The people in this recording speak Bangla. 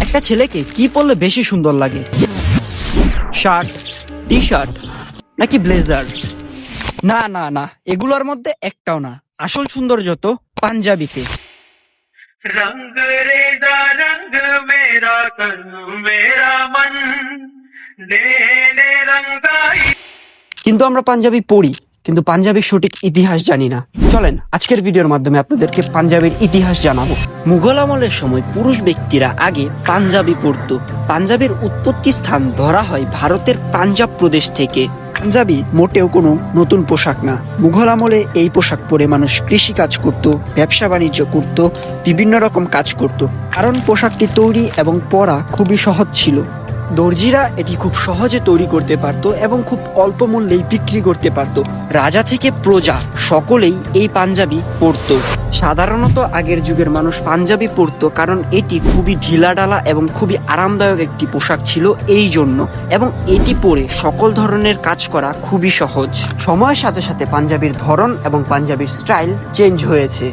একটা ছেলেকে কি পরলে বেশি সুন্দর লাগে? শার্ট, টি শার্ট নাকি ব্লেজার? না না না, এগুলোর মধ্যে একটাও না। আসল সৌন্দর্য তো পাঞ্জাবিতে। रंग रेजा रंग मेरा तन मेरा मन दे दे रंगाई। কিন্তু আমরা পাঞ্জাবি পড়ি, কিন্তু পাঞ্জাবির সঠিক ইতিহাস জানি না। চলেন আজকের ভিডিওর মাধ্যমে আপনাদেরকে পাঞ্জাবির ইতিহাস জানাবো। মুঘল আমলের সময় পুরুষ ব্যক্তিরা আগে পাঞ্জাবি পরতো। পাঞ্জাবির উৎপত্তি স্থান ধরা হয় ভারতের পাঞ্জাব প্রদেশ থেকে। পাঞ্জাবি মোটেও কোনো নতুন পোশাক না। মুঘল আমলে এই পোশাক পরে মানুষ কৃষি কাজ করত, ব্যবসা বাণিজ্য করত, বিভিন্ন রকম কাজ করত। কারণ পোশাকটি তৈরি এবং পরা খুবই সহজ ছিল। দর্জিরা এটি খুব সহজে তৈরি করতে পারত এবং খুব অল্প মূল্যেই বিক্রি করতে পারত। রাজা থেকে প্রজা সকলেই এই পাঞ্জাবি পরত। সাধারণত আগের যুগের মানুষ পাঞ্জাবি পরত কারণ এটি খুবই ঢিলাঢালা এবং খুবই আরামদায়ক একটি পোশাক ছিল এই জন্য, এবং এটি পরে সকল ধরনের কাজ করা খুবই সহজ। সময়ের সাথে সাথে পাঞ্জাবির ধরন এবং পাঞ্জাবির স্টাইল চেঞ্জ হয়েছে।